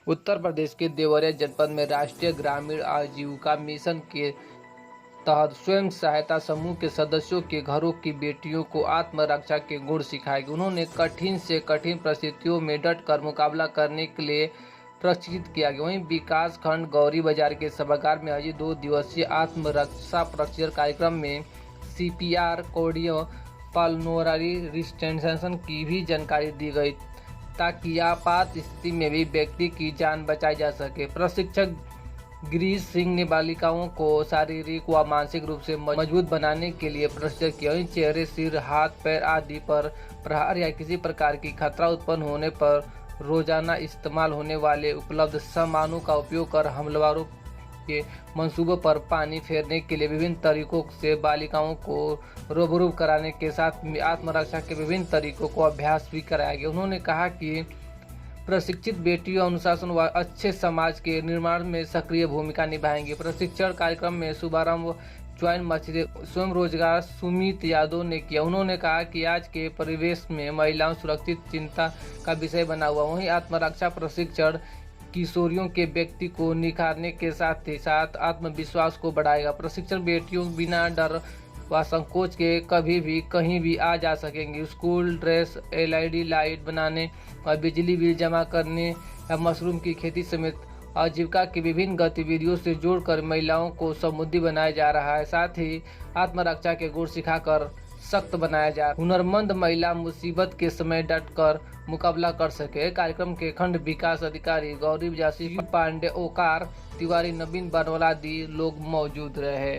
उत्तर प्रदेश के देवरिया जनपद में राष्ट्रीय ग्रामीण आजीविका मिशन के तहत स्वयं सहायता समूह के सदस्यों के घरों की बेटियों को आत्मरक्षा के गुण सिखाए गए। उन्होंने कठिन से कठिन परिस्थितियों में डट कर मुकाबला करने के लिए प्रशिक्षित किया गया। वहीं विकास खंड गौरी बाजार के सभागार में आयोजित 2 दिवसीय आत्मरक्षा प्रशिक्षण कार्यक्रम में CPR कार्डियो पल्मोनरी रिसस्टेशन की भी जानकारी दी गई ताकि आपात स्थिति में भी व्यक्ति की जान बचाई जा सके। प्रशिक्षक गिरीश सिंह ने बालिकाओं को शारीरिक व मानसिक रूप से मजबूत बनाने के लिए प्रशिक्षित किया। चेहरे, सिर, हाथ, पैर आदि पर प्रहार या किसी प्रकार की खतरा उत्पन्न होने पर रोजाना इस्तेमाल होने वाले उपलब्ध सामानों का उपयोग कर हमलावरों के मंसूबों पर पानी फेरने के लिए विभिन्न तरीकों से बालिकाओं को रूबरू कराने के साथ आत्मरक्षा के विभिन्न तरीकों को अभ्यास भी कराया गया। उन्होंने कहा कि प्रशिक्षित बेटियों अनुशासन व अच्छे समाज के निर्माण में सक्रिय भूमिका निभाएंगे। प्रशिक्षण कार्यक्रम में शुभारंभ ज्वाइन मछली स्वयं रोजगार सुमित यादव ने किया। उन्होंने कहा कि आज के परिवेश में महिलाओं सुरक्षित चिंता का विषय बना हुआ। वहीं आत्मरक्षा प्रशिक्षण किशोरियों के व्यक्ति को निखारने के साथ ही साथ आत्मविश्वास को बढ़ाएगा। प्रशिक्षण बेटियों बिना डर व संकोच के कभी भी कहीं भी आ जा सकेंगी। स्कूल ड्रेस, LED लाइट बनाने और बिजली बिल जमा करने या मशरूम की खेती समेत आजीविका की विभिन्न गतिविधियों से जोड़कर महिलाओं को समृद्धि बनाया जा रहा है। साथ ही आत्मरक्षा के गुण सिखाकर सख्त बनाया जा रहा है। हुनरमंद महिला मुसीबत के समय डट कर मुकाबला कर सके। कार्यक्रम के खंड विकास अधिकारी गौरी जासी पांडे, ओकार तिवारी, नवीन बनवाला आदि लोग मौजूद रहे।